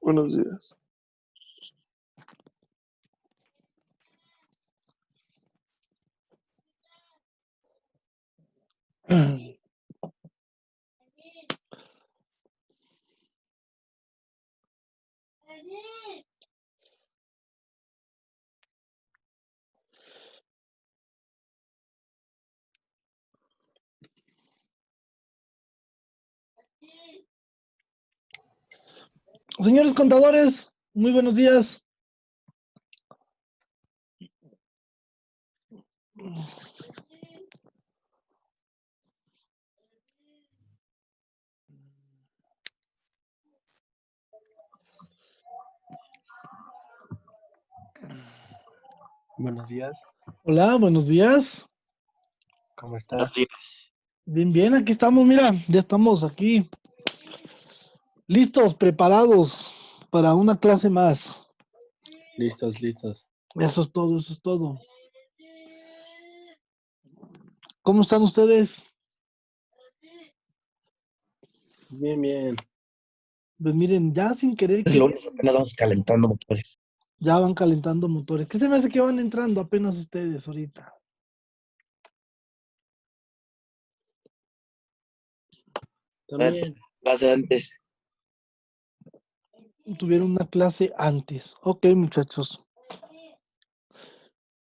Buenos días. Señores contadores, muy buenos días. Buenos días, Hola, buenos días. ¿cómo está? Bien, bien, aquí estamos, mira, ya estamos aquí, listos, preparados para una clase más. Listos, listos. Eso es todo, eso es todo. ¿Cómo están ustedes? Bien, bien. Pues miren, ya sin querer, Es lunes, apenas vamos calentando motores. ya van calentando motores. ¿Qué se me hace que van entrando apenas ustedes ahorita? También. Clase antes. Tuvieron una clase antes. Ok, muchachos.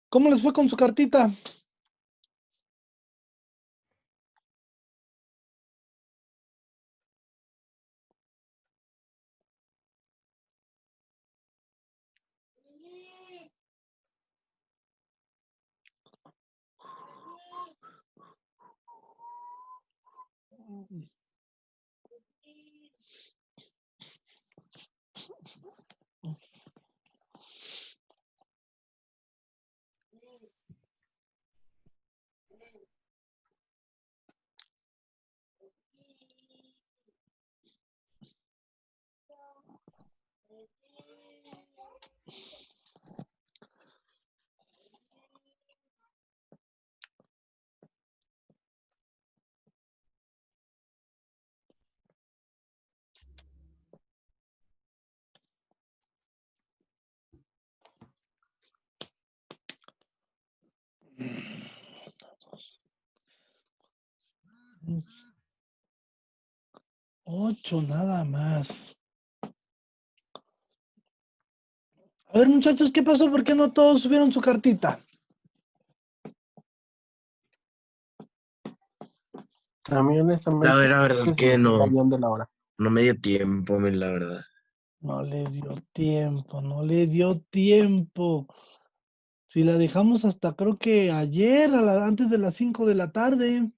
¿Cómo les fue con su cartita? Ocho nada más. A ver, muchachos, ¿qué pasó? ¿Por qué no todos subieron su cartita? A mí honestamente La verdad se que me fue el no, avión de la hora. no me dio tiempo, la verdad. No le dio tiempo, no le dio tiempo. Si la dejamos hasta creo que ayer, antes de las 5 de la tarde.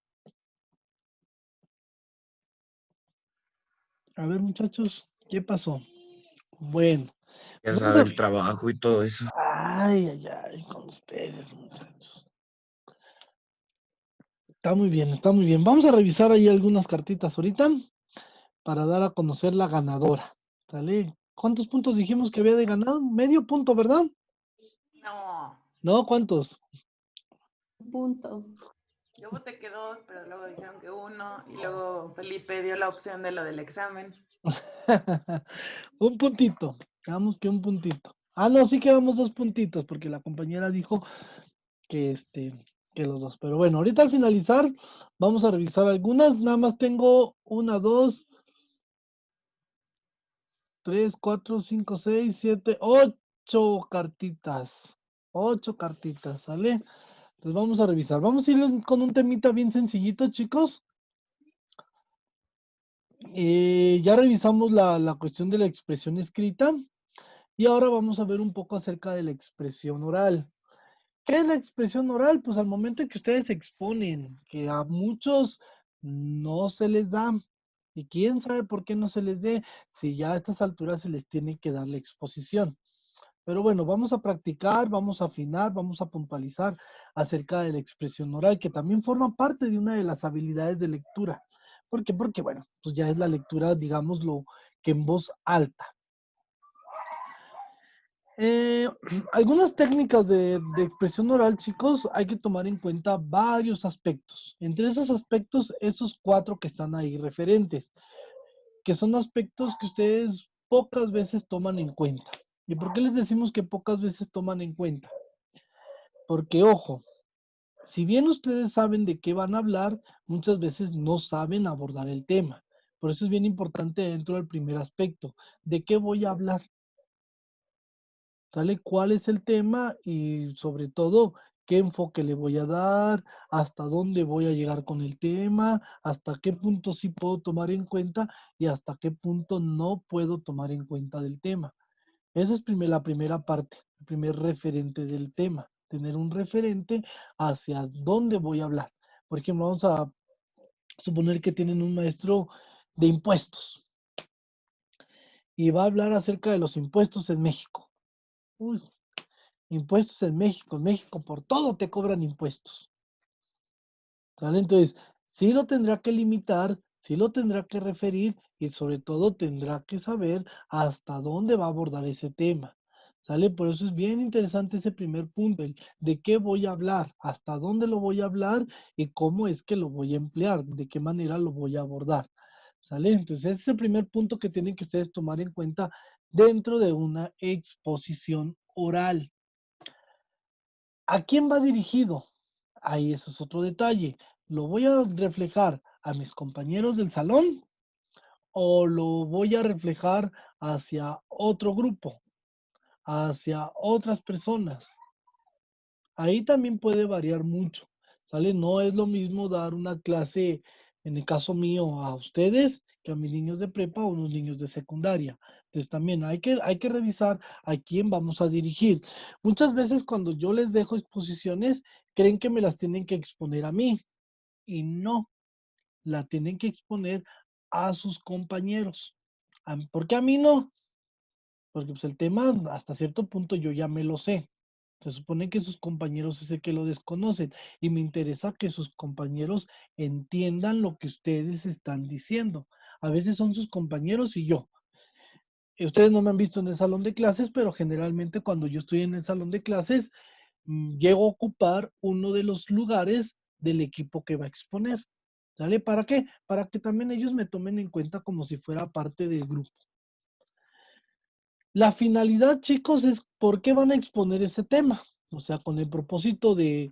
A ver, muchachos, ¿qué pasó? Bueno, Ya vamos sabe, a... el trabajo y todo eso. Ay, ay, ay, con ustedes, muchachos. Está muy bien, está muy bien. Vamos a revisar ahí algunas cartitas ahorita para dar a conocer la ganadora. ¿Sale? ¿Cuántos puntos dijimos que había de ganado? Medio punto, ¿verdad? No, No, ¿cuántos? Punto. yo voté que 2, pero luego dijeron que 1 y luego Felipe dio la opción de lo del examen. Un puntito. Quedamos que un puntito. Ah, no, sí quedamos 2 puntitos porque la compañera dijo que que los dos. Pero bueno, ahorita al finalizar vamos a revisar algunas. Nada más tengo 1, 2, 3, 4, 5, 6, 7, 8 cartitas. 8 cartitas, ¿sale? Entonces vamos a revisar. Vamos a ir con un temita bien sencillito, chicos. Ya revisamos la cuestión de la expresión escrita y ahora vamos a ver un poco acerca de la expresión oral. ¿Qué es la expresión oral? Pues al momento en que ustedes exponen, que a muchos no se les da. Y quién sabe por qué no se les dé, si ya a estas alturas se les tiene que dar la exposición. Pero bueno, vamos a practicar, vamos a afinar, vamos a puntualizar acerca de la expresión oral, que también forma parte de una de las habilidades de lectura. ¿Por qué? Porque, bueno, pues ya es la lectura, digámoslo, que en voz alta. Eh, algunas técnicas de expresión oral, chicos, hay que tomar en cuenta varios aspectos. Entre esos aspectos, esos 4 que están ahí referentes. que son aspectos que ustedes pocas veces toman en cuenta. ¿Y por qué les decimos que pocas veces toman en cuenta? Porque, ojo, si bien ustedes saben de qué van a hablar, muchas veces no saben abordar el tema. Por eso es bien importante dentro del primer aspecto, ¿de qué voy a hablar? ¿Sale? ¿Cuál es el tema? Y sobre todo, ¿qué enfoque le voy a dar? ¿Hasta dónde voy a llegar con el tema? ¿Hasta qué punto sí puedo tomar en cuenta? Y hasta qué punto no puedo tomar en cuenta del tema. Esa es la primera parte, el primer referente del tema. Tener un referente hacia dónde voy a hablar. Por ejemplo, vamos a suponer que tienen un maestro de impuestos y va a hablar acerca de los impuestos en México. Uy, impuestos en México por todo te cobran impuestos. ¿Sale? Entonces, sí lo tendrá que limitar, sí lo tendrá que referir y sobre todo tendrá que saber hasta dónde va a abordar ese tema. ¿Sale? Por eso es bien interesante ese primer punto, el de qué voy a hablar, hasta dónde lo voy a hablar y cómo es que lo voy a emplear, de qué manera lo voy a abordar. ¿Sale? Entonces, ese es el primer punto que tienen que ustedes tomar en cuenta dentro de una exposición oral. ¿A quién va dirigido? Ahí ese es otro detalle. ¿Lo voy a reflejar a mis compañeros del salón o lo voy a reflejar hacia otro grupo, hacia otras personas? Ahí también puede variar mucho, ¿sale? No es lo mismo dar una clase, en el caso mío, a ustedes que a mis niños de prepa o unos niños de secundaria. Entonces también hay que revisar a quién vamos a dirigir. Muchas veces cuando yo les dejo exposiciones, creen que me las tienen que exponer a mí y no, la tienen que exponer a sus compañeros. ¿Por qué a mí no? Porque pues el tema hasta cierto punto yo ya me lo sé. Se supone que sus compañeros es el que lo desconocen y me interesa que sus compañeros entiendan lo que ustedes están diciendo. A veces son sus compañeros y yo. Ustedes no me han visto en el salón de clases, pero generalmente cuando yo estoy en el salón de clases, llego a ocupar uno de los lugares del equipo que va a exponer. ¿Sale? ¿Para qué? Para que también ellos me tomen en cuenta como si fuera parte del grupo. La finalidad, chicos, es por qué van a exponer ese tema. O sea, con el propósito de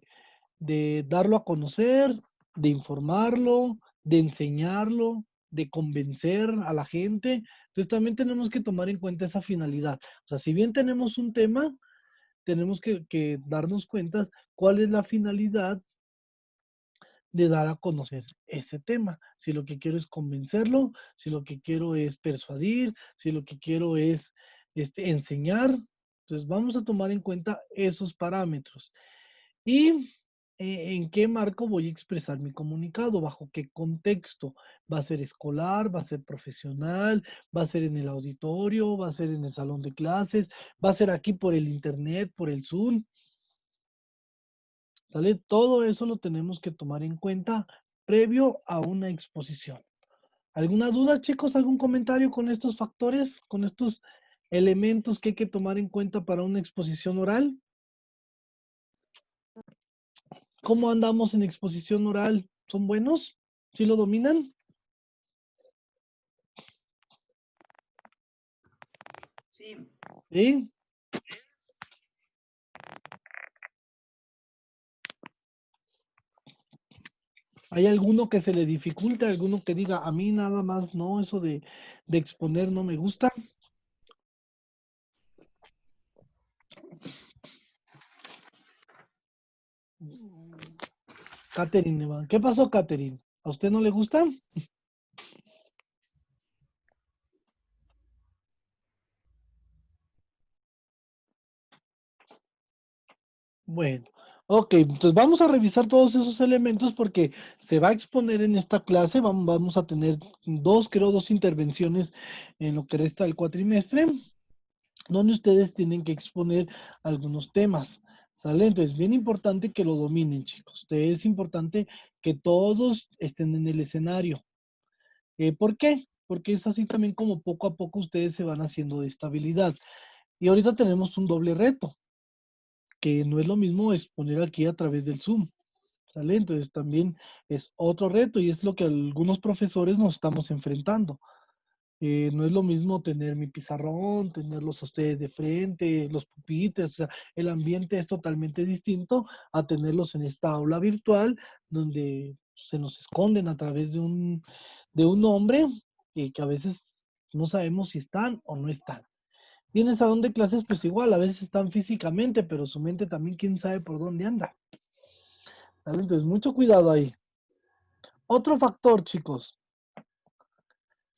darlo a conocer, de informarlo, de enseñarlo, de convencer a la gente. Entonces también tenemos que tomar en cuenta esa finalidad. O sea, si bien tenemos un tema, tenemos que darnos cuenta cuál es la finalidad de dar a conocer ese tema. Si lo que quiero es convencerlo, si lo que quiero es persuadir, si lo que quiero es enseñar. Entonces vamos a tomar en cuenta esos parámetros. ¿Y en qué marco voy a expresar mi comunicado? ¿Bajo qué contexto? ¿Va a ser escolar? ¿Va a ser profesional? ¿Va a ser en el auditorio? ¿Va a ser en el salón de clases? ¿Va a ser aquí por el internet, por el Zoom? ¿Sale? Todo eso lo tenemos que tomar en cuenta previo a una exposición. ¿Alguna duda, chicos? ¿Algún comentario con estos factores, con estos elementos que hay que tomar en cuenta para una exposición oral? ¿Cómo andamos en exposición oral? ¿Son buenos? ¿Sí lo dominan? Sí. ¿Sí? ¿Hay alguno que se le dificulte? ¿Alguno que diga, a mí nada más no, eso de exponer no me gusta? Catherine, ¿qué pasó, Catherine? ¿A usted no le gusta? Bueno, ok, entonces vamos a revisar todos esos elementos porque se va a exponer en esta clase, vamos a tener dos intervenciones en lo que resta del cuatrimestre, donde ustedes tienen que exponer algunos temas, ¿sale? Entonces, bien importante que lo dominen, chicos. Es importante que todos estén en el escenario. ¿Por qué? Porque es así también como poco a poco ustedes se van haciendo de estabilidad. Y ahorita tenemos un doble reto, que no es lo mismo exponer aquí a través del Zoom, ¿sale? Entonces también es otro reto y es lo que algunos profesores nos estamos enfrentando. No es lo mismo tener mi pizarrón, tenerlos a ustedes de frente, los pupitres, o sea, el ambiente es totalmente distinto a tenerlos en esta aula virtual donde se nos esconden a través de un nombre y que a veces no sabemos si están o no están. Y en el salón de clases, pues igual, a veces están físicamente, pero su mente también, quién sabe por dónde anda. ¿Vale? Entonces, mucho cuidado ahí. Otro factor, chicos,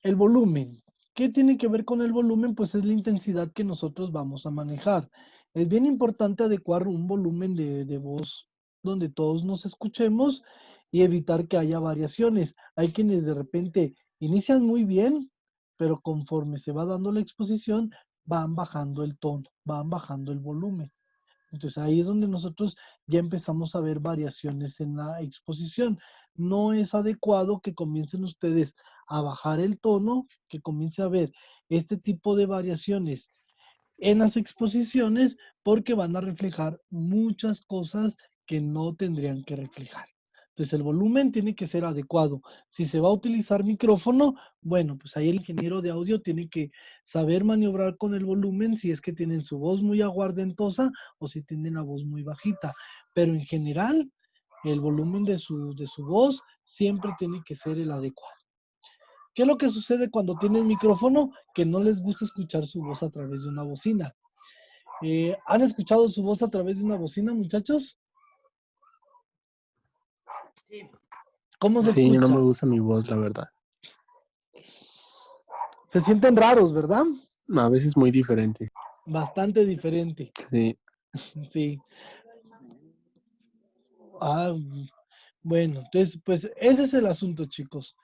el volumen. ¿Qué tiene que ver con el volumen? Pues es la intensidad que nosotros vamos a manejar. Es bien importante adecuar un volumen de voz donde todos nos escuchemos y evitar que haya variaciones. Hay quienes de repente inician muy bien, pero conforme se va dando la exposición, van bajando el tono, van bajando el volumen. Entonces ahí es donde nosotros ya empezamos a ver variaciones en la exposición. No es adecuado que comiencen ustedes a bajar el tono, que comience a ver este tipo de variaciones en las exposiciones porque van a reflejar muchas cosas que no tendrían que reflejar. Entonces el volumen tiene que ser adecuado. Si se va a utilizar micrófono, bueno, pues ahí el ingeniero de audio tiene que saber maniobrar con el volumen si es que tienen su voz muy aguardentosa o si tienen la voz muy bajita. Pero en general, el volumen de su voz siempre tiene que ser el adecuado. ¿Qué es lo que sucede cuando tienen micrófono? Que no les gusta escuchar su voz a través de una bocina. ¿Han escuchado su voz a través de una bocina, muchachos? Sí. ¿Cómo se Sí, no escucha? me gusta mi voz, la verdad. Se sienten raros, ¿verdad? A veces muy diferente. Bastante diferente. Sí. Sí. Bueno, entonces, pues ese es el asunto, chicos.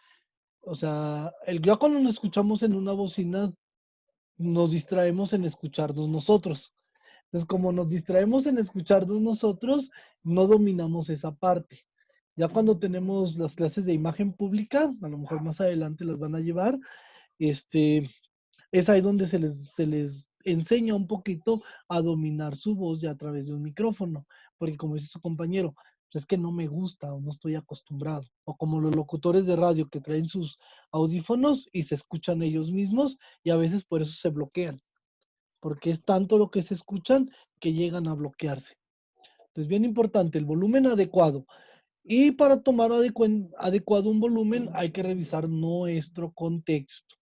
O sea, ya cuando nos escuchamos en una bocina, nos distraemos en escucharnos nosotros. Entonces, como nos distraemos en escucharnos nosotros, no dominamos esa parte. Ya cuando tenemos las clases de imagen pública, a lo mejor más adelante las van a llevar, es ahí donde se les enseña un poquito a dominar su voz ya a través de un micrófono. Porque como dice su compañero, pues es que no me gusta o no estoy acostumbrado. O como los locutores de radio que traen sus audífonos y se escuchan ellos mismos y a veces por eso se bloquean. Porque es tanto lo que se escuchan que llegan a bloquearse. Entonces, bien importante, el volumen adecuado. Y para tomar adecuado un volumen hay que revisar nuestro contexto.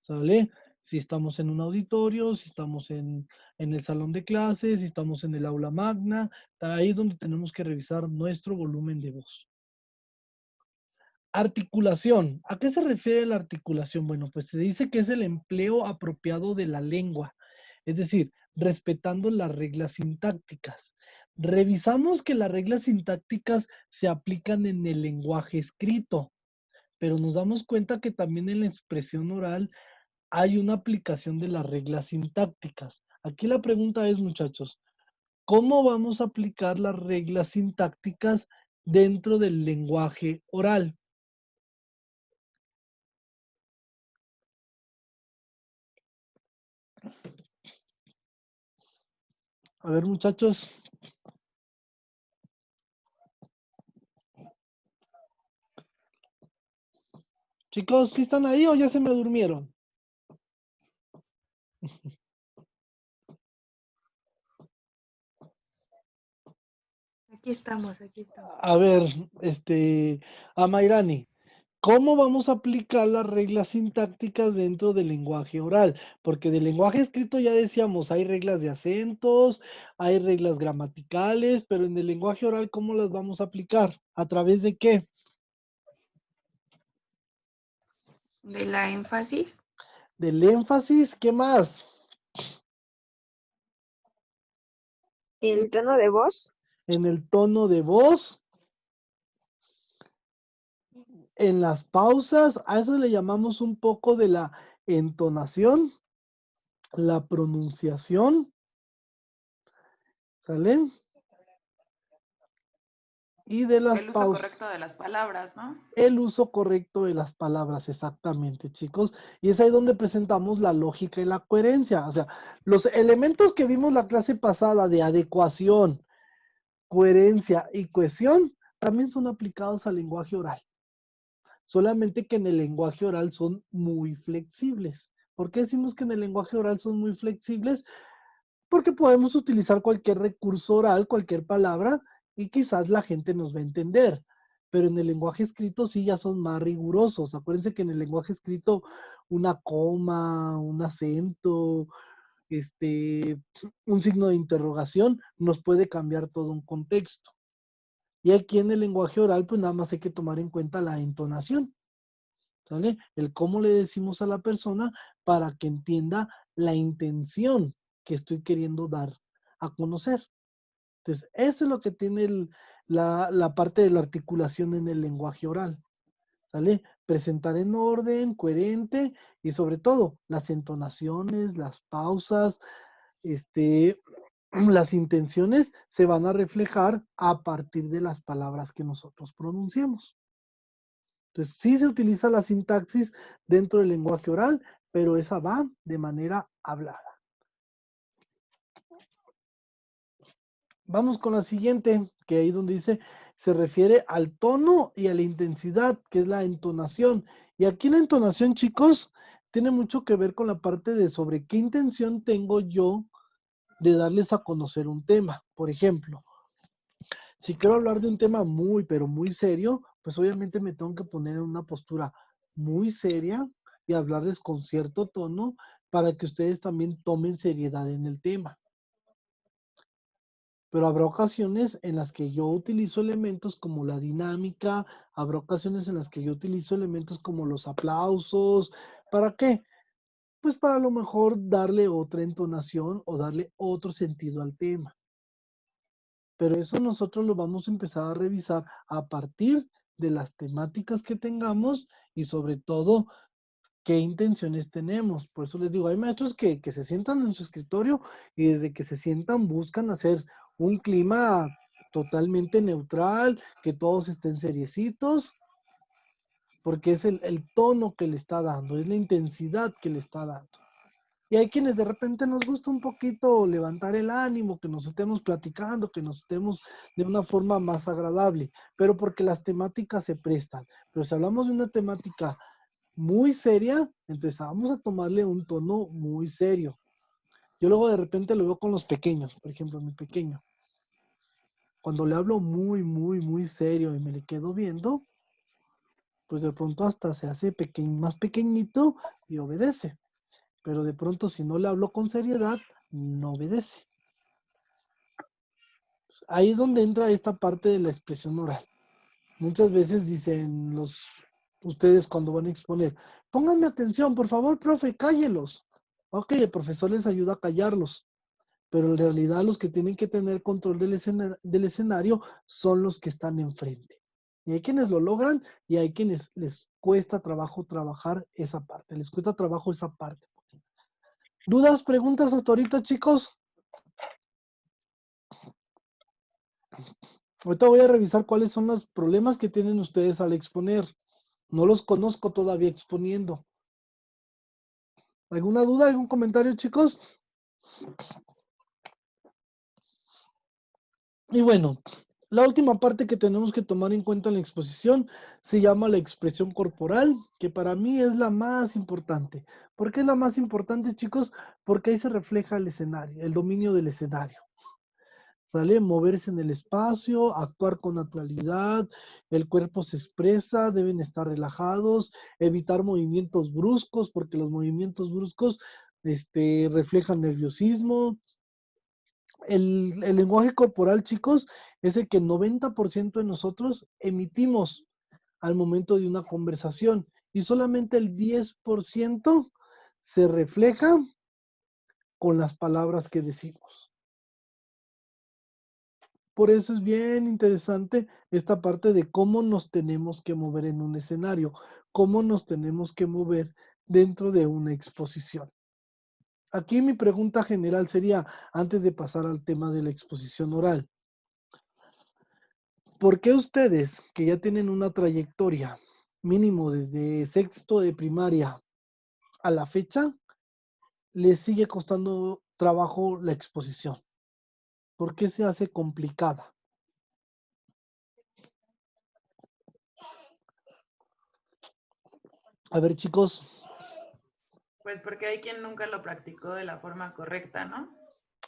¿Sale? Si estamos en un auditorio, si estamos en el salón de clases, si estamos en el aula magna, ahí es donde tenemos que revisar nuestro volumen de voz. Articulación. ¿A qué se refiere la articulación? Bueno, pues se dice que es el empleo apropiado de la lengua, es decir, respetando las reglas sintácticas. Revisamos que las reglas sintácticas se aplican en el lenguaje escrito, pero nos damos cuenta que también en la expresión oral hay una aplicación de las reglas sintácticas. Aquí la pregunta es, muchachos, ¿cómo vamos a aplicar las reglas sintácticas dentro del lenguaje oral? A ver, muchachos. Chicos, ¿sí están ahí o ya se me durmieron? Aquí estamos, aquí estamos. A ver, Amairani, ¿cómo vamos a aplicar las reglas sintácticas dentro del lenguaje oral? Porque del lenguaje escrito ya decíamos, hay reglas de acentos, hay reglas gramaticales, pero en el lenguaje oral, ¿cómo las vamos a aplicar? ¿A través de qué? De la énfasis. Del énfasis, ¿qué más? El tono de voz. En el tono de voz, en las pausas, a eso le llamamos un poco de la entonación, la pronunciación, ¿sale? Y de las El uso pausas. correcto de las palabras, ¿no? El uso correcto de las palabras, exactamente, chicos. Y es ahí donde presentamos la lógica y la coherencia. O sea, los elementos que vimos la clase pasada de adecuación, coherencia y cohesión también son aplicados al lenguaje oral. solamente que en el lenguaje oral son muy flexibles. ¿Por qué decimos que en el lenguaje oral son muy flexibles? Porque podemos utilizar cualquier recurso oral, cualquier palabra, y quizás la gente nos va a entender. Pero en el lenguaje escrito sí ya son más rigurosos. Acuérdense que en el lenguaje escrito una coma, un acento, un signo de interrogación nos puede cambiar todo un contexto. Y aquí en el lenguaje oral, pues nada más hay que tomar en cuenta la entonación, ¿sale? El cómo le decimos a la persona para que entienda la intención que estoy queriendo dar a conocer. Entonces, eso es lo que tiene la parte de la articulación en el lenguaje oral, ¿sale? Presentar en orden, coherente y sobre todo las entonaciones, las pausas, las intenciones se van a reflejar a partir de las palabras que nosotros pronunciamos. Entonces, sí se utiliza la sintaxis dentro del lenguaje oral, pero esa va de manera hablada. Vamos con la siguiente, que ahí donde dice, se refiere al tono y a la intensidad, que es la entonación. Y aquí la entonación, chicos, tiene mucho que ver con la parte de sobre qué intención tengo yo de darles a conocer un tema. Por ejemplo, si quiero hablar de un tema muy, pero muy serio, pues obviamente me tengo que poner en una postura muy seria y hablarles con cierto tono para que ustedes también tomen seriedad en el tema. Pero habrá ocasiones en las que yo utilizo elementos como la dinámica, habrá ocasiones en las que yo utilizo elementos como los aplausos. ¿Para qué? Pues para a lo mejor darle otra entonación o darle otro sentido al tema. Pero eso nosotros lo vamos a empezar a revisar a partir de las temáticas que tengamos y sobre todo qué intenciones tenemos. Por eso les digo, hay maestros que se sientan en su escritorio y desde que se sientan buscan hacer un clima totalmente neutral, que todos estén seriecitos, porque es el tono que le está dando, es la intensidad que le está dando. Y hay quienes de repente nos gusta un poquito levantar el ánimo, que nos estemos platicando, que nos estemos de una forma más agradable, pero porque las temáticas se prestan. Pero si hablamos de una temática muy seria, entonces vamos a tomarle un tono muy serio. Yo luego de repente lo veo con los pequeños, por ejemplo, mi pequeño. Cuando le hablo muy, muy, muy serio y me le quedo viendo, pues de pronto hasta se hace más pequeñito y obedece. Pero de pronto si no le hablo con seriedad, no obedece. Ahí es donde entra esta parte de la expresión oral. Muchas veces dicen ustedes cuando van a exponer, pónganme atención, por favor, profe, cállelos. Ok, el profesor les ayuda a callarlos, pero en realidad los que tienen que tener control del escenario son los que están enfrente. Y hay quienes lo logran y hay quienes les cuesta trabajo trabajar esa parte, les cuesta trabajo esa parte. ¿Dudas, preguntas hasta ahorita, chicos? Ahorita voy a revisar cuáles son los problemas que tienen ustedes al exponer. No los conozco todavía exponiendo. ¿Alguna duda, algún comentario, chicos? Y bueno, la última parte que tenemos que tomar en cuenta en la exposición se llama la expresión corporal, que para mí es la más importante. ¿Por qué es la más importante, chicos? Porque ahí se refleja el escenario, el dominio del escenario. ¿Sale? Moverse en el espacio, actuar con naturalidad, el cuerpo se expresa, deben estar relajados, evitar movimientos bruscos, porque los movimientos bruscos reflejan nerviosismo. El lenguaje corporal, chicos, es el que el 90% de nosotros emitimos al momento de una conversación y solamente el 10% se refleja con las palabras que decimos. Por eso es bien interesante esta parte de cómo nos tenemos que mover en un escenario, cómo nos tenemos que mover dentro de una exposición. Aquí mi pregunta general sería, antes de pasar al tema de la exposición oral, ¿por qué ustedes, que ya tienen una trayectoria mínimo desde sexto de primaria a la fecha, les sigue costando trabajo la exposición? ¿Por qué se hace complicada? A ver, chicos, Pues porque hay quien nunca lo practicó de la forma correcta, ¿no?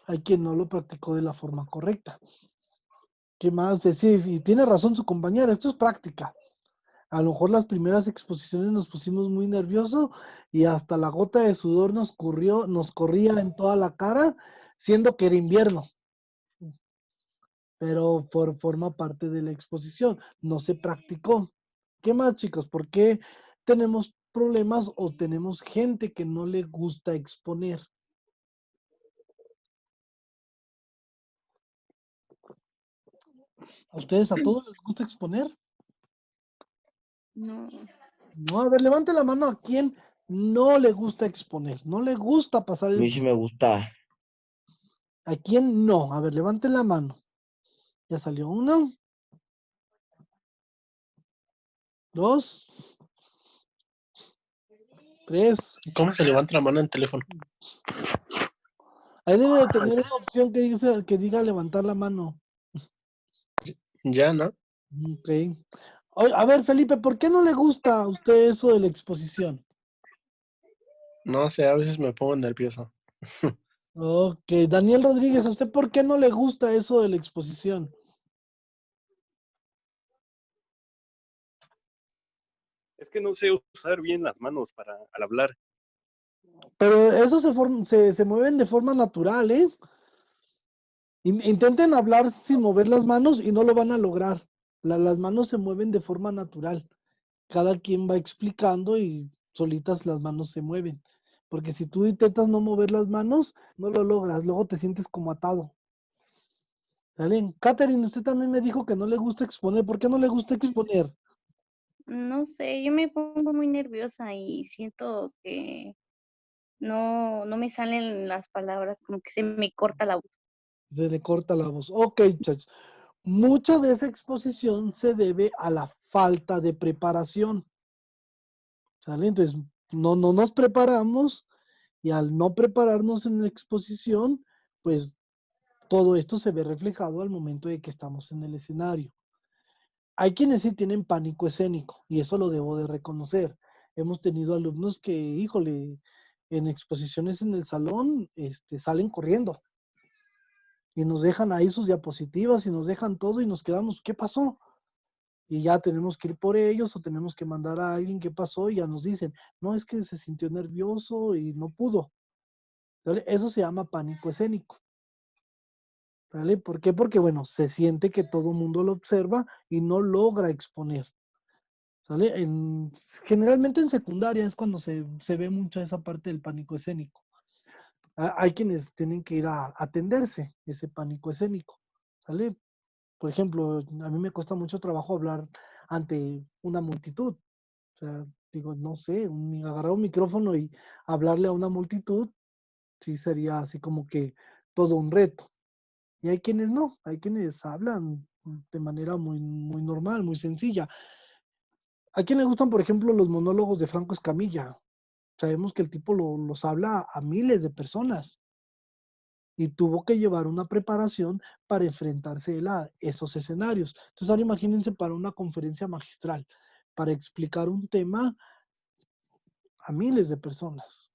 hay quien no lo practicó de la forma correcta. ¿Qué más decir? Y tiene razón su compañera, esto es práctica. A lo mejor las primeras exposiciones nos pusimos muy nerviosos y hasta la gota de sudor nos corría en toda la cara, siendo que era invierno. Pero forma parte de la exposición, no se practicó. ¿Qué más, chicos? ¿Por qué tenemos problemas o tenemos gente que no le gusta exponer? ¿A ustedes a todos les gusta exponer? No. No, a ver, levante la mano a quien no le gusta exponer, no le gusta pasar A el... mí sí me gusta. ¿A quién no? A ver, levante la mano. Ya salió uno, dos, tres. ¿Cómo se levanta la mano en teléfono? Ahí debe de tener una opción que diga levantar la mano. Ya, ¿no? Ok. A ver, Felipe, ¿por qué no le gusta a usted eso de la exposición? No sé, a veces me pongo nervioso. Ok, Daniel Rodríguez, ¿a usted por qué no le gusta eso de la exposición? Es que no sé usar bien las manos al hablar. Pero eso se mueven de forma natural, ¿eh? Intenten hablar sin mover las manos y no lo van a lograr. Las manos se mueven de forma natural. Cada quien va explicando y solitas las manos se mueven. Porque si tú intentas no mover las manos, no lo logras. Luego te sientes como atado. ¿Sale? Catherine, usted también me dijo que no le gusta exponer. ¿Por qué no le gusta exponer? No sé, yo me pongo muy nerviosa y siento que no me salen las palabras, como que se me corta la voz. Se le corta la voz. Ok, muchachos. Mucha de esa exposición se debe a la falta de preparación. ¿Sale? Entonces, no nos preparamos y al no prepararnos en la exposición, pues todo esto se ve reflejado al momento de que estamos en el escenario. Hay quienes sí tienen pánico escénico y eso lo debo de reconocer. Hemos tenido alumnos que, híjole, en exposiciones en el salón, salen corriendo y nos dejan ahí sus diapositivas y nos dejan todo y nos quedamos, ¿qué pasó? Y ya tenemos que ir por ellos o tenemos que mandar a alguien qué pasó y ya nos dicen, no, es que se sintió nervioso y no pudo. ¿Sale? Eso se llama pánico escénico. ¿Vale? ¿Por qué? Porque, bueno, se siente que todo el mundo lo observa y no logra exponer. ¿Sale? Generalmente en secundaria es cuando se ve mucho esa parte del pánico escénico. Hay quienes tienen que ir a atenderse ese pánico escénico. ¿Sale? Por ejemplo, a mí me cuesta mucho trabajo hablar ante una multitud. O sea, digo, no sé, agarrar un micrófono y hablarle a una multitud, sí sería así como que todo un reto. Y hay quienes no, hay quienes hablan de manera muy normal, muy sencilla. ¿A quién le gustan, por ejemplo, los monólogos de Franco Escamilla? Sabemos que el tipo los habla a miles de personas y tuvo que llevar una preparación para enfrentarse él a esos escenarios. Entonces ahora imagínense para una conferencia magistral, para explicar un tema a miles de personas,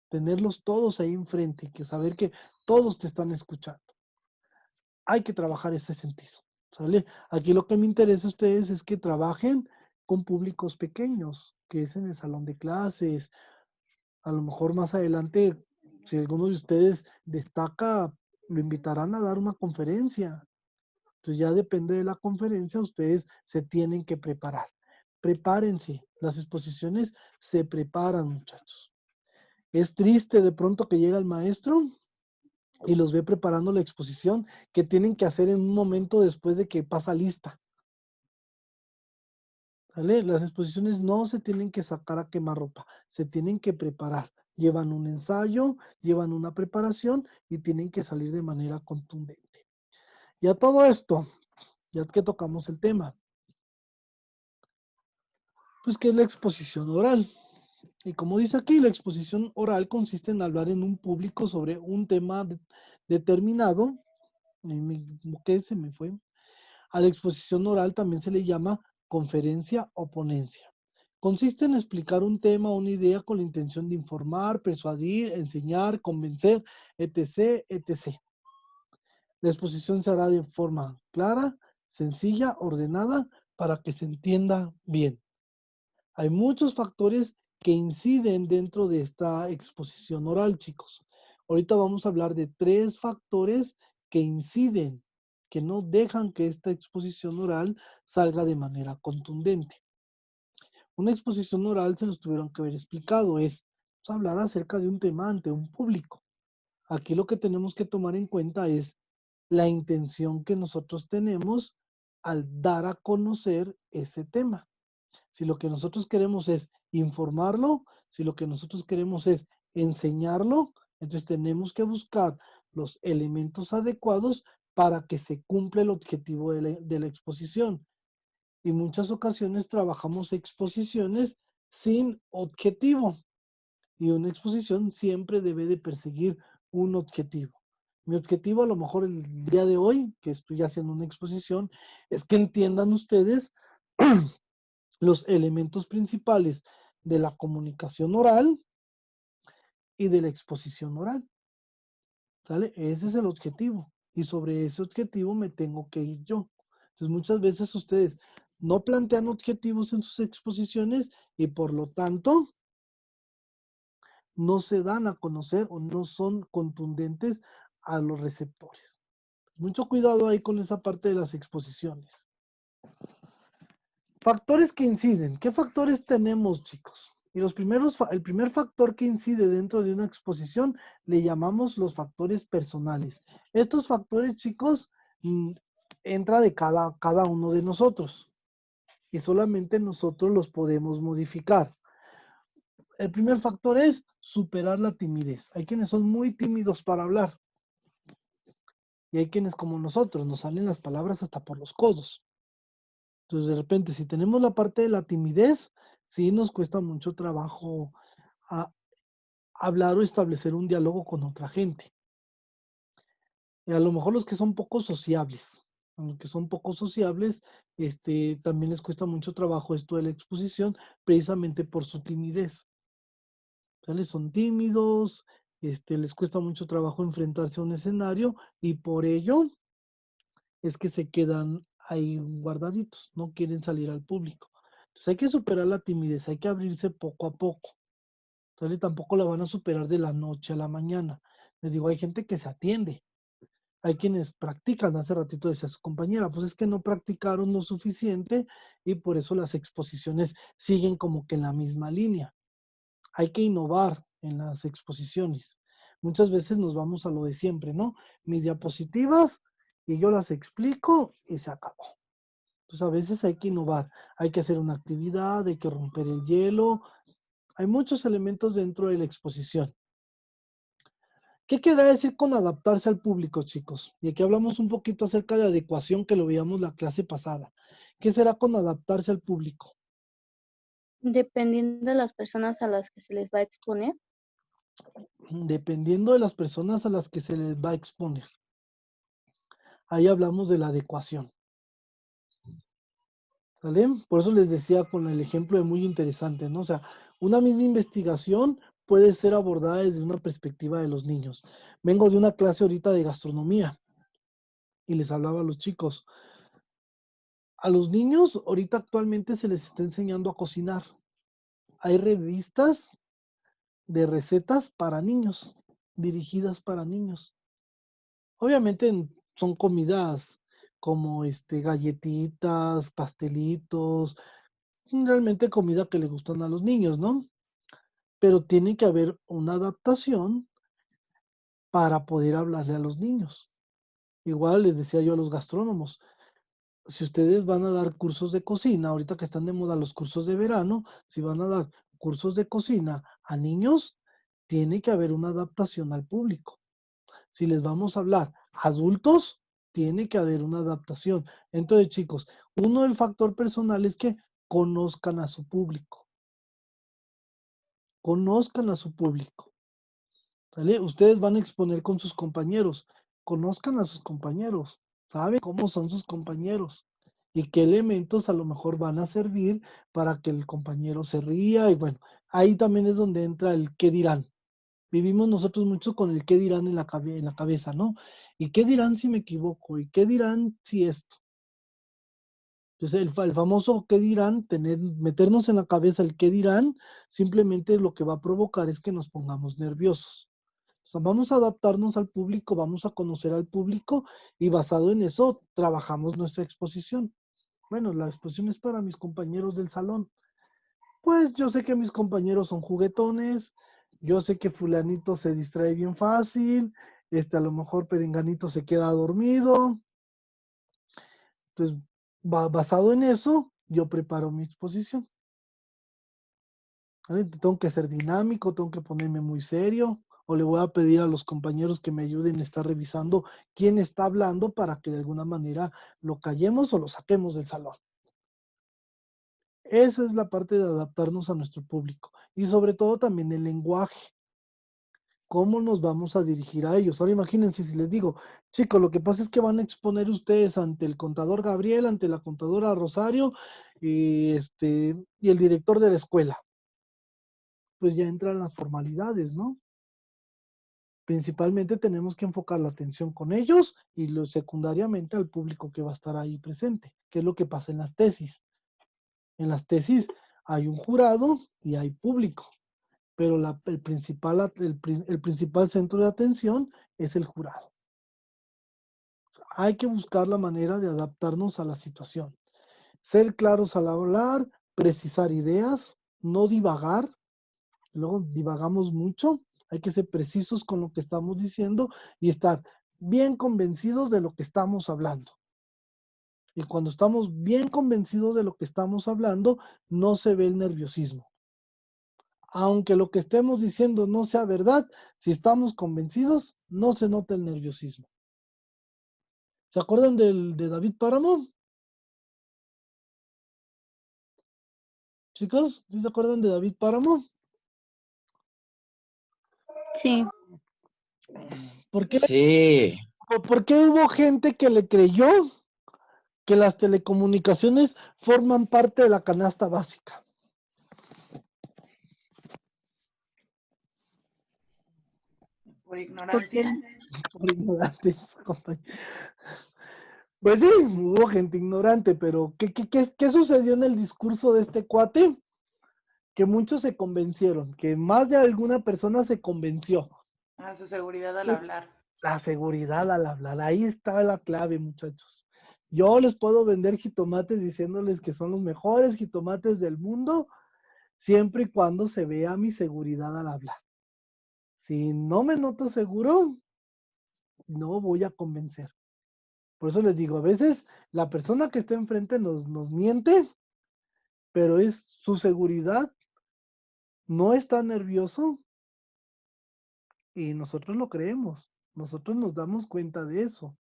tenerlos todos ahí enfrente y que saber que todos te están escuchando. Hay que trabajar ese sentido, ¿sale? Aquí lo que me interesa a ustedes es que trabajen con públicos pequeños, que es en el salón de clases. A lo mejor más adelante, si alguno de ustedes destaca, lo invitarán a dar una conferencia. Entonces ya depende de la conferencia, ustedes se tienen que preparar. Prepárense, las exposiciones se preparan, muchachos. Es triste de pronto que llega el maestro y los ve preparando la exposición que tienen que hacer en un momento después de que pasa lista. ¿Sale? Las exposiciones no se tienen que sacar a quemarropa, se tienen que preparar. Llevan un ensayo, llevan una preparación y tienen que salir de manera contundente. Y a todo esto, ya que tocamos el tema, pues ¿qué es la exposición oral? Y como dice aquí, la exposición oral consiste en hablar en un público sobre un tema determinado. ¿Qué se me fue? A la exposición oral también se le llama conferencia o ponencia. Consiste en explicar un tema o una idea con la intención de informar, persuadir, enseñar, convencer, etc., etc. La exposición se hará de forma clara, sencilla, ordenada, para que se entienda bien. Hay muchos factores que inciden dentro de esta exposición oral, chicos. Ahorita vamos a hablar de 3 factores que inciden, que no dejan que esta exposición oral salga de manera contundente. Una exposición oral se nos tuvieron que haber explicado, es hablar acerca de un tema ante un público. Aquí lo que tenemos que tomar en cuenta es la intención que nosotros tenemos al dar a conocer ese tema. Si lo que nosotros queremos es informarlo, si lo que nosotros queremos es enseñarlo, entonces tenemos que buscar los elementos adecuados para que se cumpla el objetivo de la exposición. Y muchas ocasiones trabajamos exposiciones sin objetivo. Y una exposición siempre debe de perseguir un objetivo. Mi objetivo a lo mejor el día de hoy, que estoy haciendo una exposición, es que entiendan ustedes los elementos principales de la comunicación oral y de la exposición oral. ¿Sale? Ese es el objetivo. Y sobre ese objetivo me tengo que ir yo. Entonces muchas veces ustedes no plantean objetivos en sus exposiciones y por lo tanto no se dan a conocer o no son contundentes a los receptores. Mucho cuidado ahí con esa parte de las exposiciones. Factores que inciden. ¿Qué factores tenemos, chicos? Y el primer factor que incide dentro de una exposición le llamamos los factores personales. Estos factores, chicos, entra de cada uno de nosotros. Y solamente nosotros los podemos modificar. El primer factor es superar la timidez. Hay quienes son muy tímidos para hablar. Y hay quienes como nosotros nos salen las palabras hasta por los codos. Entonces de repente si tenemos la parte de la timidez, sí nos cuesta mucho trabajo hablar o establecer un diálogo con otra gente. Y a lo mejor los que son poco sociables. A los que son poco sociables, también les cuesta mucho trabajo esto de la exposición, precisamente por su timidez. ¿Sale? Son tímidos, les cuesta mucho trabajo enfrentarse a un escenario y por ello es que se quedan ahí guardaditos, no quieren salir al público. Entonces hay que superar la timidez, hay que abrirse poco a poco. Entonces tampoco la van a superar de la noche a la mañana. Les digo, hay gente que se atiende. Hay quienes practican, hace ratito decía su compañera, pues es que no practicaron lo suficiente y por eso las exposiciones siguen como que en la misma línea. Hay que innovar en las exposiciones. Muchas veces nos vamos a lo de siempre, ¿no? Mis diapositivas y yo las explico y se acabó. Entonces a veces hay que innovar, hay que hacer una actividad, hay que romper el hielo. Hay muchos elementos dentro de la exposición. ¿Qué quiere decir con adaptarse al público, chicos? Y aquí hablamos un poquito acerca de adecuación que lo veíamos la clase pasada. ¿Qué será con adaptarse al público? Dependiendo de las personas a las que se les va a exponer. Dependiendo de las personas a las que se les va a exponer. Ahí hablamos de la adecuación. ¿Sale? Por eso les decía con el ejemplo de muy interesante, ¿no? O sea, una misma investigación puede ser abordada desde una perspectiva de los niños. Vengo de una clase ahorita de gastronomía y les hablaba a los chicos. A los niños ahorita actualmente se les está enseñando a cocinar. Hay revistas de recetas para niños, dirigidas para niños. Obviamente son comidas como galletitas, pastelitos, realmente comida que le gustan a los niños, ¿no? Pero tiene que haber una adaptación para poder hablarle a los niños. Igual les decía yo a los gastrónomos, si ustedes van a dar cursos de cocina, ahorita que están de moda los cursos de verano, si van a dar cursos de cocina a niños, tiene que haber una adaptación al público. Si les vamos a hablar a adultos, tiene que haber una adaptación. Entonces, chicos, uno del factor personal es que conozcan a su público. Conozcan a su público. ¿Sale? Ustedes van a exponer con sus compañeros. Conozcan a sus compañeros. ¿Saben cómo son sus compañeros? y qué elementos a lo mejor van a servir para que el compañero se ría. Y bueno, ahí también es donde entra el qué dirán. Vivimos nosotros mucho con el qué dirán en la cabeza, ¿no? ¿Y qué dirán si me equivoco? ¿Y qué dirán si esto? Entonces, el famoso qué dirán, meternos en la cabeza el qué dirán, simplemente lo que va a provocar es que nos pongamos nerviosos. O sea, vamos a adaptarnos al público, vamos a conocer al público y basado en eso trabajamos nuestra exposición. Bueno, la exposición es para mis compañeros del salón. Pues yo sé que mis compañeros son juguetones, yo sé que fulanito se distrae bien fácil, a lo mejor perenganito se queda dormido. Entonces, basado en eso, yo preparo mi exposición. ¿Vale? Tengo que ser dinámico, tengo que ponerme muy serio, o le voy a pedir a los compañeros que me ayuden a estar revisando quién está hablando para que de alguna manera lo callemos o lo saquemos del salón. Esa es la parte de adaptarnos a nuestro público y sobre todo también el lenguaje. ¿Cómo nos vamos a dirigir a ellos? Ahora imagínense si les digo, chicos, lo que pasa es que van a exponer ustedes ante el contador Gabriel, ante la contadora Rosario y el director de la escuela. Pues ya entran las formalidades, ¿no? Principalmente tenemos que enfocar la atención con ellos y secundariamente al público que va a estar ahí presente, que es lo que pasa en las tesis. En las tesis hay un jurado y hay público, pero el principal centro de atención es el jurado. Hay que buscar la manera de adaptarnos a la situación. Ser claros al hablar, precisar ideas, no divagar. Luego divagamos mucho. Hay que ser precisos con lo que estamos diciendo y estar bien convencidos de lo que estamos hablando. Y cuando estamos bien convencidos de lo que estamos hablando, no se ve el nerviosismo. Aunque lo que estemos diciendo no sea verdad, si estamos convencidos, no se nota el nerviosismo. ¿Se acuerdan de David Páramo? Chicos, ¿sí se acuerdan de David Páramo? Sí. ¿Por qué, Sí, por qué hubo gente que le creyó que las telecomunicaciones forman parte de la canasta básica? Por ignorancia. Por ignorantes, compañeros. Pues sí, hubo gente ignorante, pero ¿qué sucedió en el discurso de este cuate? Que muchos se convencieron, que más de alguna persona se convenció. A su seguridad al hablar. La seguridad al hablar, ahí está la clave, muchachos. Yo les puedo vender jitomates diciéndoles que son los mejores jitomates del mundo, siempre y cuando se vea mi seguridad al hablar. Si no me noto seguro, no voy a convencer. Por eso les digo, a veces la persona que está enfrente nos miente, pero es su seguridad, no está nervioso y nosotros lo creemos. Nosotros nos damos cuenta de eso.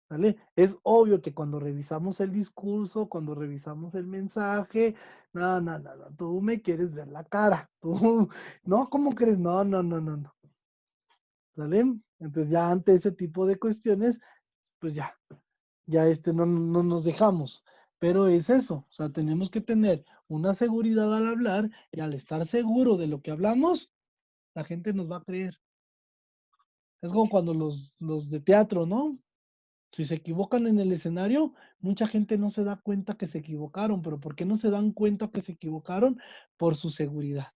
¿Vale? Es obvio que cuando revisamos el discurso, cuando revisamos el mensaje, no, tú me quieres ver la cara, tú, no, ¿cómo crees? No. ¿Sale? Entonces ya ante ese tipo de cuestiones, pues ya no nos dejamos. Pero es eso, o sea, tenemos que tener una seguridad al hablar y al estar seguro de lo que hablamos, la gente nos va a creer. Es como cuando los de teatro, ¿no? Si se equivocan en el escenario, mucha gente no se da cuenta que se equivocaron, pero ¿por qué no se dan cuenta que se equivocaron? Por su seguridad,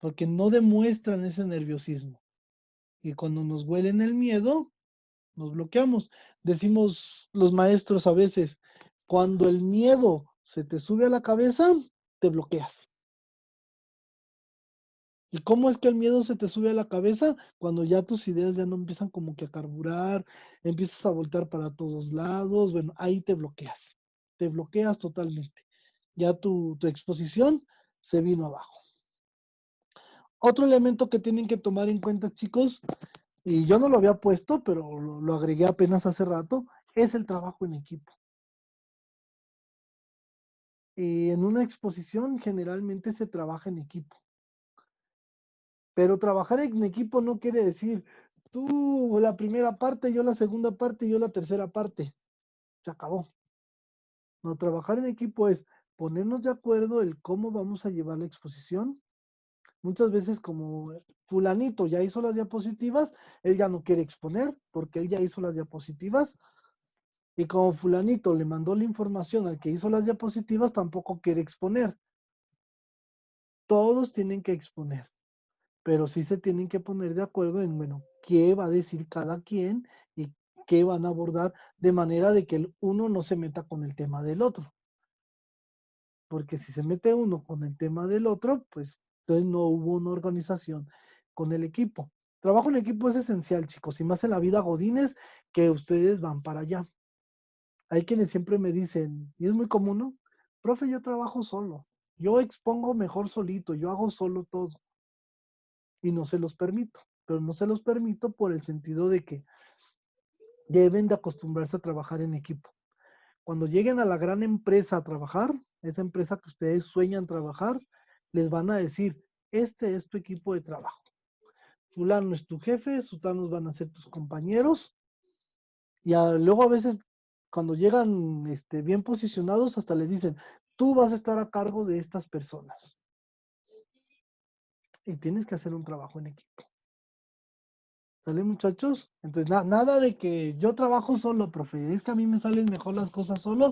porque no demuestran ese nerviosismo. Y cuando nos huelen el miedo, nos bloqueamos. Decimos los maestros a veces, cuando el miedo se te sube a la cabeza, te bloqueas. ¿Y cómo es que el miedo se te sube a la cabeza? Cuando ya tus ideas ya no empiezan como que a carburar, empiezas a voltear para todos lados, bueno, ahí te bloqueas totalmente. Ya tu exposición se vino abajo. Otro elemento que tienen que tomar en cuenta, chicos, y yo no lo había puesto, pero lo agregué apenas hace rato, es el trabajo en equipo. Y en una exposición generalmente se trabaja en equipo. Pero trabajar en equipo no quiere decir tú la primera parte, yo la segunda parte, yo la tercera parte. Se acabó. No, trabajar en equipo es ponernos de acuerdo el cómo vamos a llevar la exposición. Muchas veces como fulanito ya hizo las diapositivas, él ya no quiere exponer porque él ya hizo las diapositivas. Y como fulanito le mandó la información al que hizo las diapositivas, tampoco quiere exponer. Todos tienen que exponer, pero sí se tienen que poner de acuerdo en, bueno, qué va a decir cada quien y qué van a abordar de manera de que el uno no se meta con el tema del otro. Porque si se mete uno con el tema del otro, pues entonces no hubo una organización con el equipo. Trabajo en equipo es esencial, chicos, y más en la vida godines que ustedes van para allá. Hay quienes siempre me dicen, y es muy común, ¿no? Profe, yo trabajo solo, yo expongo mejor solito, yo hago solo todo. Y no se los permito, pero no se los permito por el sentido de que deben de acostumbrarse a trabajar en equipo. Cuando lleguen a la gran empresa a trabajar, esa empresa que ustedes sueñan trabajar, les van a decir, este es tu equipo de trabajo. Fulano es tu jefe, sutanos van a ser tus compañeros. Y luego a veces cuando llegan bien posicionados, hasta les dicen, tú vas a estar a cargo de estas personas. Y tienes que hacer un trabajo en equipo. ¿Sale, muchachos? Entonces, nada de que yo trabajo solo, profe. Es que a mí me salen mejor las cosas solo.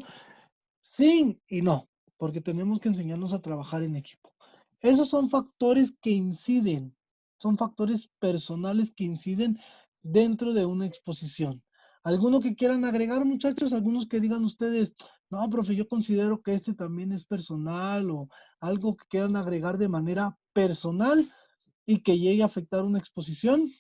Sí y no, porque tenemos que enseñarnos a trabajar en equipo. Esos son factores que inciden, son factores personales que inciden dentro de una exposición. ¿Alguno que quieran agregar, muchachos? ¿Algunos que digan ustedes, no, profe, yo considero que este también es personal o algo que quieran agregar de manera personal y que llegue a afectar una exposición?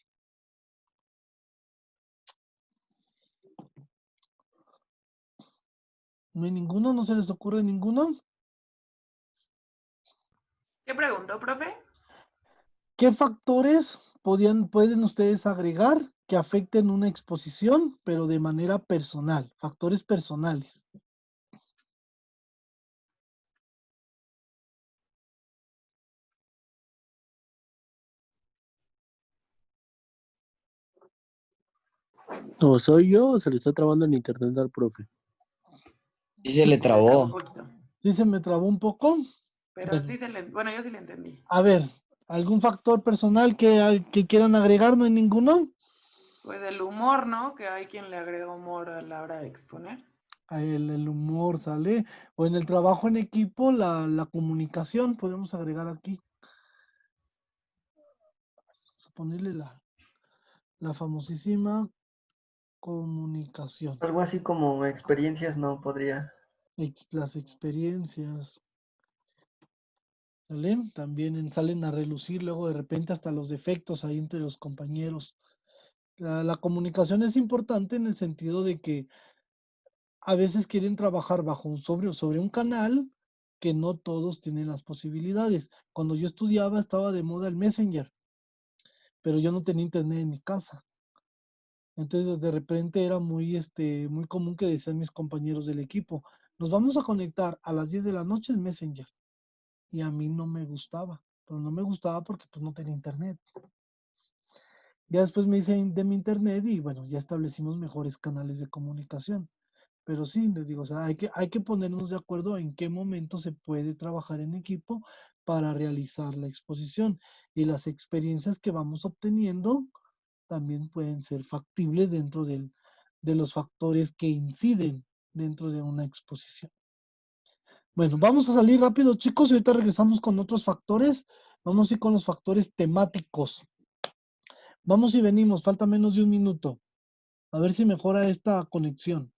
¿No hay ninguno? ¿No se les ocurre ninguno? ¿Qué preguntó, profe? ¿Qué factores pueden ustedes agregar que afecten una exposición, pero de manera personal? Factores personales. O soy yo o se le está trabando el internet al profe. Y se le Se le trabó trabó. un poquito. ¿Sí se me trabó un poco? Pero Bueno, sí bueno, yo sí le entendí. a ver, ¿algún factor personal que quieran agregar? ¿No hay ninguno? Pues el humor, ¿no? Que hay quien le agrega humor a la hora de exponer. El humor sale. O en el trabajo en equipo, la comunicación, podemos agregar aquí. Vamos a ponerle la famosísima comunicación. Algo así como experiencias no podría. Las experiencias. ¿Sale? También salen a relucir luego de repente hasta los defectos ahí entre los compañeros. La comunicación es importante en el sentido de que a veces quieren trabajar sobre un canal que no todos tienen las posibilidades. Cuando yo estudiaba estaba de moda el Messenger, pero yo no tenía internet en mi casa. Entonces de repente era muy común que decían mis compañeros del equipo, nos vamos a conectar a las 10 de la noche en Messenger. Y a mí no me gustaba, pero no me gustaba porque pues no tenía internet. Ya después me hice de mi internet y bueno, ya establecimos mejores canales de comunicación. Pero sí, les digo, o sea, hay que ponernos de acuerdo en qué momento se puede trabajar en equipo para realizar la exposición. Y las experiencias que vamos obteniendo también pueden ser factibles dentro de los factores que inciden dentro de una exposición. Bueno, vamos a salir rápido, chicos, y ahorita regresamos con otros factores. Vamos a ir con los factores temáticos. Vamos y venimos, falta menos de un minuto. A ver si mejora esta conexión.